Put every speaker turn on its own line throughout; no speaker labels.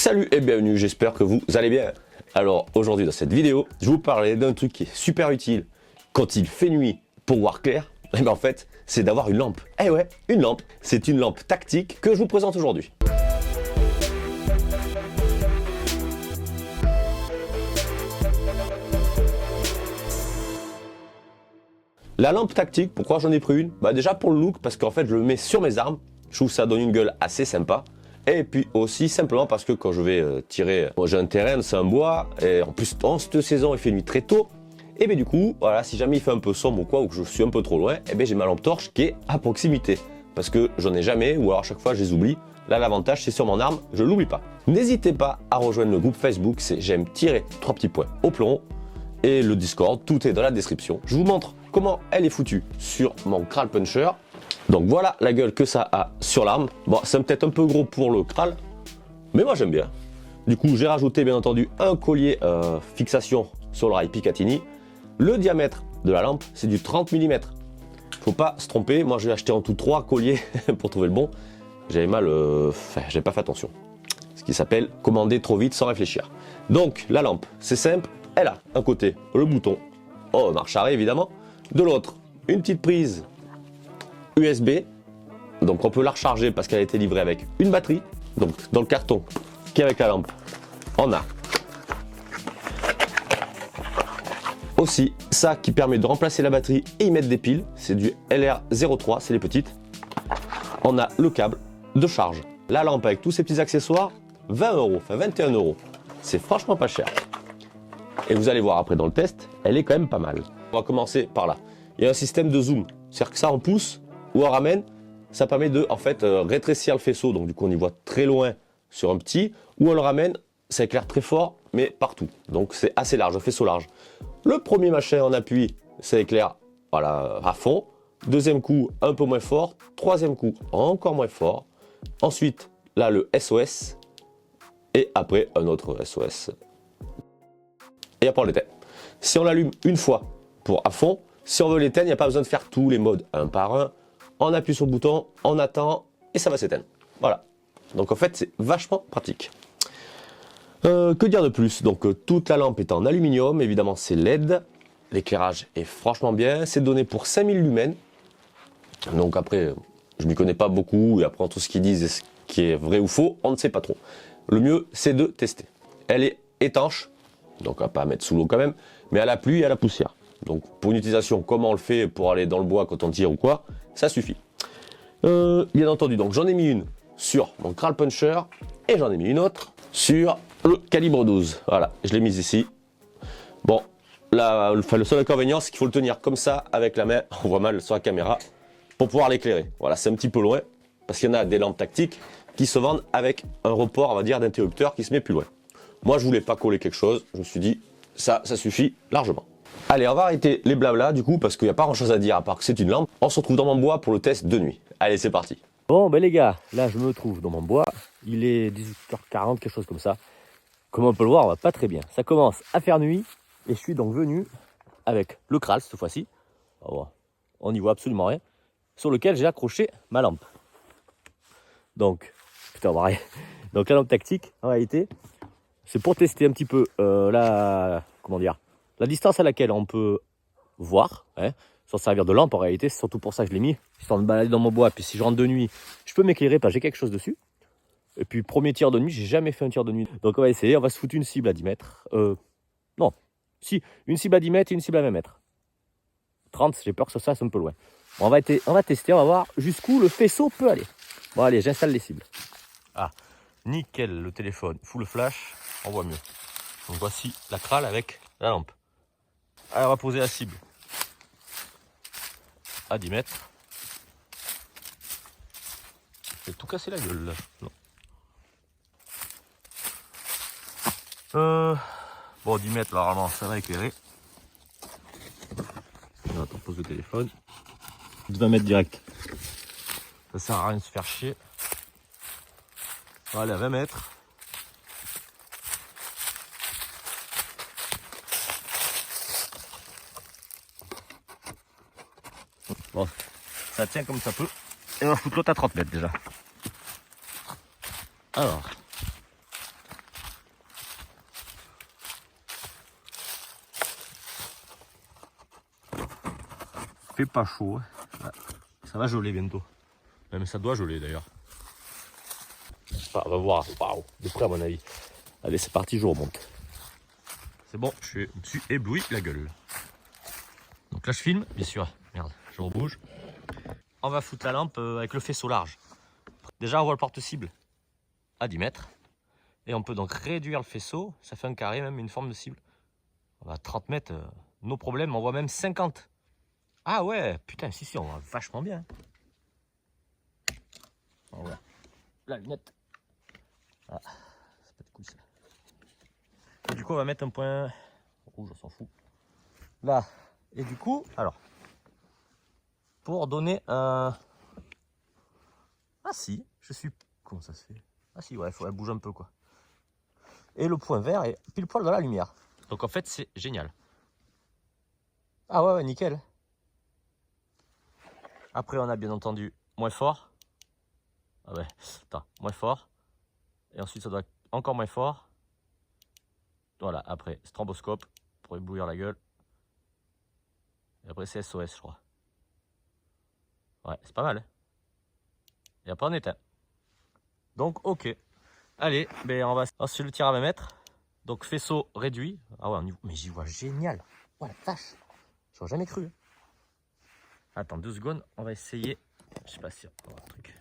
Salut et bienvenue, j'espère que vous allez bien. Alors aujourd'hui dans cette vidéo, je vais vous parler d'un truc qui est super utile quand il fait nuit pour voir clair. Et bien en fait, c'est d'avoir une lampe. Eh ouais, une lampe. C'est une lampe tactique que je vous présente aujourd'hui. La lampe tactique, pourquoi j'en ai pris une? Bah déjà pour le look, parce qu'en fait je le mets sur mes armes. Je trouve que ça donne une gueule assez sympa. Et puis aussi simplement parce que quand je vais tirer, moi j'ai un terrain, c'est un bois, et en plus en cette saison il fait nuit très tôt. Et bien du coup, voilà, si jamais il fait un peu sombre ou quoi, ou que je suis un peu trop loin, et bien j'ai ma lampe torche qui est à proximité. Parce que j'en ai jamais, ou alors à chaque fois je les oublie. Là l'avantage c'est sur mon arme, je l'oublie pas. N'hésitez pas à rejoindre le groupe Facebook, c'est j'aime tirer 3 petits points au plomb. Et le Discord, tout est dans la description. Je vous montre comment elle est foutue sur mon Kral Puncher. Donc voilà la gueule que ça a sur l'arme. Bon, c'est peut-être un peu gros pour le Kral, mais moi j'aime bien. Du coup, j'ai rajouté bien entendu un collier fixation sur le rail Picatinny. Le diamètre de la lampe, c'est du 30 mm. Faut pas se tromper, moi j'ai acheté en tout 3 colliers pour trouver le bon. J'avais mal, j'avais pas fait attention. Ce qui s'appelle commander trop vite sans réfléchir. Donc la lampe, c'est simple, elle a un côté le bouton, marche arrêt évidemment. De l'autre, une petite prise USB, donc on peut la recharger parce qu'elle a été livrée avec une batterie. Donc dans le carton qui est avec la lampe, on a aussi ça qui permet de remplacer la batterie et y mettre des piles. C'est du LR03, c'est les petites. On a le câble de charge. La lampe avec tous ces petits accessoires, 20 €, enfin 21 €. C'est franchement pas cher. Et vous allez voir après dans le test, elle est quand même pas mal. On va commencer par là. Il y a un système de zoom, c'est-à-dire que ça on pousse ou on ramène, ça permet de en fait rétrécir le faisceau, donc du coup on y voit très loin sur un petit, ou on le ramène, ça éclaire très fort, mais partout. Donc c'est assez large, un faisceau large. Le premier machin en appui, ça éclaire voilà, à fond. Deuxième coup, un peu moins fort. Troisième coup, encore moins fort. Ensuite, là le SOS, et après un autre SOS. Et après on l'éteint. Si on l'allume une fois pour à fond, si on veut l'éteindre, il n'y a pas besoin de faire tous les modes un par un. On appuie sur le bouton, on attend et ça va s'éteindre. Voilà. Donc en fait, c'est vachement pratique. Que dire de plus? Donc toute la lampe est en aluminium, évidemment c'est LED. L'éclairage est franchement bien. C'est donné pour 5000 lumens. Donc après, je m'y connais pas beaucoup et après tout ce qu'ils disent et ce qui est vrai ou faux, on ne sait pas trop. Le mieux, c'est de tester. Elle est étanche. Donc à pas mettre sous l'eau quand même, mais à la pluie et à la poussière. Donc pour une utilisation comme on le fait pour aller dans le bois quand on tire ou quoi, ça suffit. Bien entendu, donc j'en ai mis une sur mon Kral Puncher et j'en ai mis une autre sur le calibre 12. Voilà, je l'ai mise ici. Bon, là, le seul inconvénient, c'est qu'il faut le tenir comme ça avec la main, on voit mal sur la caméra, pour pouvoir l'éclairer. Voilà, c'est un petit peu loin, parce qu'il y en a des lampes tactiques qui se vendent avec un report, on va dire, d'interrupteur qui se met plus loin. Moi, je voulais pas coller quelque chose. Je me suis dit, ça suffit largement. Allez, on va arrêter les blablas du coup, parce qu'il n'y a pas grand chose à dire à part que c'est une lampe. On se retrouve dans mon bois pour le test de nuit. Allez, c'est parti.
Bon, ben les gars, là je me trouve dans mon bois. Il est 18h40, quelque chose comme ça. Comme on peut le voir, on va pas très bien. Ça commence à faire nuit et je suis donc venu avec le Kral cette fois-ci. On n'y voit absolument rien. Sur lequel j'ai accroché ma lampe. Donc, putain, on va rien. Donc la lampe tactique, en réalité, c'est pour tester un petit peu la distance à laquelle on peut voir, hein, sans servir de lampe en réalité. C'est surtout pour ça que je l'ai mis, histoire de me balader dans mon bois. Puis si je rentre de nuit, je peux m'éclairer parce que j'ai quelque chose dessus. Et puis premier tir de nuit, j'ai jamais fait un tir de nuit. Donc on va essayer, on va se foutre une cible à 10 mètres. Non, si, une cible à 10 mètres et une cible à 20 mètres. 30, j'ai peur que ça soit un peu loin. Bon, on va tester, on va voir jusqu'où le faisceau peut aller. Bon allez, j'installe les cibles. Ah, nickel, le téléphone, full flash, on voit mieux. Donc voici la Kral avec la lampe. Alors on va poser la cible à 10 mètres. J'ai tout cassé la gueule là. Non. Bon, 10 mètres là, normalement ça va éclairer. Attends, pose le téléphone. 20 mètres direct. Ça sert à rien de se faire chier. On va aller à 20 mètres. Bon, ça tient comme ça peut. Et on va foutre l'autre à 30 mètres déjà. Alors, fait pas chaud. Hein. Ça va geler bientôt. Même ça doit geler d'ailleurs. On va voir. Waouh, de près à mon avis. Allez, c'est parti, je remonte. C'est bon, je me suis ébloui la gueule. Donc là, je filme, bien sûr. Merde, je rebouge. On va foutre la lampe avec le faisceau large. Déjà, on voit le porte-cible à 10 mètres. Et on peut donc réduire le faisceau. Ça fait un carré, même une forme de cible. On va à 30 mètres, nos problèmes, on voit même 50. Ah ouais, putain, si, on voit vachement bien. On voit la lunette. Ah, c'est pas cool ça. Et du coup, on va mettre un point rouge, on s'en fout. Là. Et du coup, alors, pour donner un... Ah si, je suis... Comment ça se fait? Ah si, ouais, il faut qu'elle bouge un peu, quoi. Et le point vert est pile poil dans la lumière. Donc en fait, c'est génial. Ah ouais, nickel. Après, on a bien entendu moins fort. Ah ouais, attends, moins fort. Et ensuite, ça doit être encore moins fort. Voilà, après, stroboscope pour éblouir la gueule. Et après, c'est SOS, je crois. Ouais, c'est pas mal. Hein. Et après, on éteint. Donc, ok. Allez, ben on va se le tir à 20 mètres. Donc, faisceau réduit. Ah ouais, mais j'y vois génial. Oh la vache. J'aurais jamais cru. Hein. Attends, 2 secondes. On va essayer. Je sais pas si on va voir un truc.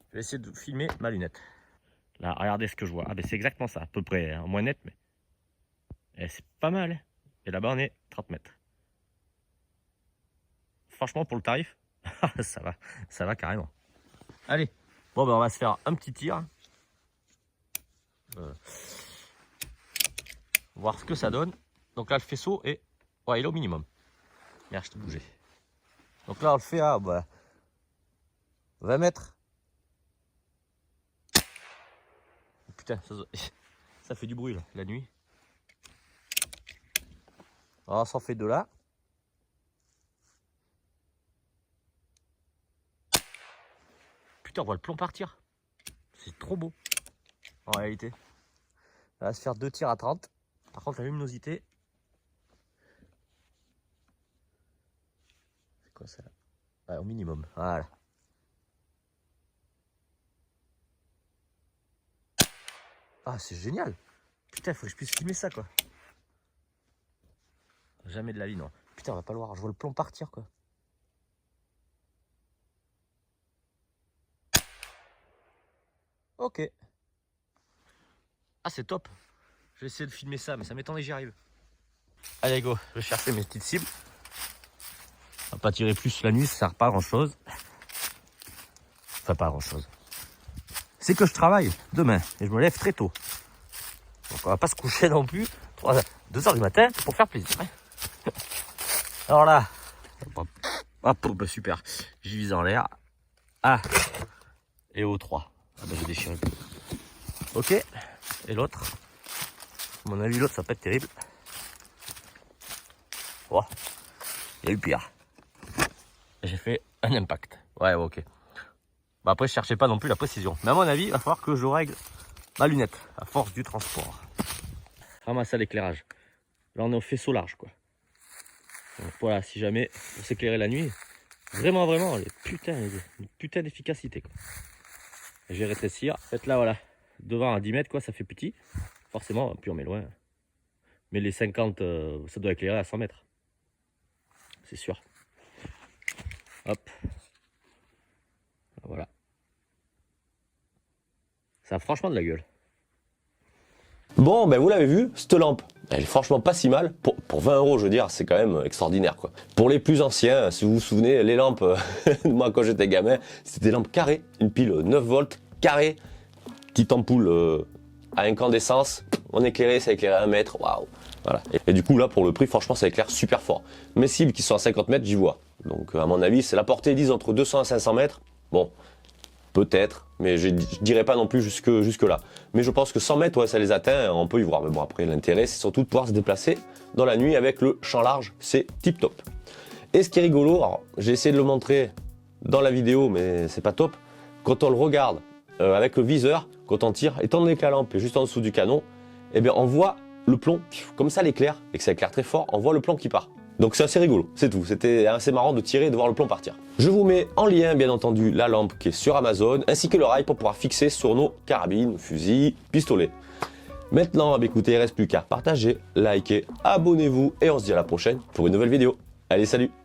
Je vais essayer de filmer ma lunette. Là, regardez ce que je vois. Ah ben c'est exactement ça, à peu près, hein, moins net, mais c'est pas mal. Hein. Et là-bas, on est 30 mètres. Franchement, pour le tarif, ça va carrément. Allez, bon ben on va se faire un petit tir. Voir ce que ça donne. Donc là, le faisceau est, ouais, il est au minimum. Merde, je t'ai bougé. Donc là, on le fait à 20 mètres. Putain, ça fait du bruit là, la nuit. Alors, on s'en fait deux là. Putain, on voit le plomb partir. C'est trop beau. En réalité. On va se faire 2 tirs à 30. Par contre, la luminosité. C'est quoi ça? Ouais, au minimum. Voilà. Ah, c'est génial. Putain, il faut que je puisse filmer ça, quoi. Jamais de la vie, non. Putain, on va pas le voir. Je vois le plomb partir, quoi. Ok. Ah, c'est top. Je vais essayer de filmer ça, mais ça m'étonne que j'y arrive. Allez, go. Je vais chercher mes petites cibles. On va pas tirer plus la nuit, ça sert pas à grand-chose. Enfin, pas à grand-chose. C'est que je travaille demain et je me lève très tôt. Donc on va pas se coucher non plus 2 h du matin pour faire plaisir. Hein. Alors là, hop, super. J'y vise en l'air. Ah, et au 3. Ah ben j'ai déchiré. Ok, et l'autre. À mon avis, l'autre ça va pas être terrible. Oh, il y a eu pire. J'ai fait un impact. Ouais, ok. Bah après, je cherchais pas non plus la précision. Mais à mon avis, il va falloir que je règle ma lunette à force du transport. Ramasse à l'éclairage. Là, on est au faisceau large, quoi. Donc voilà, si jamais on s'éclairait la nuit, vraiment, une putain d'efficacité, quoi. Je vais rétrécir. Faites là, voilà, devant à 10 mètres, quoi, ça fait petit. Forcément, puis on met loin. Mais les 50, ça doit éclairer à 100 mètres. C'est sûr. Hop. Voilà. Ça a franchement de la gueule.
Bon, ben vous l'avez vu, cette lampe, elle est franchement pas si mal. Pour 20 €, je veux dire, c'est quand même extraordinaire, quoi. Pour les plus anciens, si vous vous souvenez, les lampes, moi quand j'étais gamin, c'était des lampes carrées, une pile 9 volts, carrée, petite ampoule à incandescence, on éclairait, ça éclairait à 1 mètre, waouh. Voilà. Et du coup, là, pour le prix, franchement, ça éclaire super fort. Mes cibles qui sont à 50 mètres, j'y vois. Donc, à mon avis, c'est la portée, disent, entre 200 et 500 mètres. Bon, peut-être, mais je dirais pas non plus jusque là. Mais je pense que 100 mètres, ouais, ça les atteint, on peut y voir. Mais bon, après, l'intérêt, c'est surtout de pouvoir se déplacer dans la nuit avec le champ large, c'est tip top. Et ce qui est rigolo, alors, j'ai essayé de le montrer dans la vidéo, mais c'est pas top. Quand on le regarde avec le viseur, quand on tire, étant donné que la lampe est juste en dessous du canon, eh bien, on voit le plomb, comme ça l'éclaire, et que ça éclaire très fort, on voit le plomb qui part. Donc c'est assez rigolo, c'est tout. C'était assez marrant de tirer et de voir le plomb partir. Je vous mets en lien, bien entendu, la lampe qui est sur Amazon, ainsi que le rail pour pouvoir fixer sur nos carabines, fusils, pistolets. Maintenant, écoutez, il ne reste plus qu'à partager, liker, abonnez-vous et on se dit à la prochaine pour une nouvelle vidéo. Allez, salut!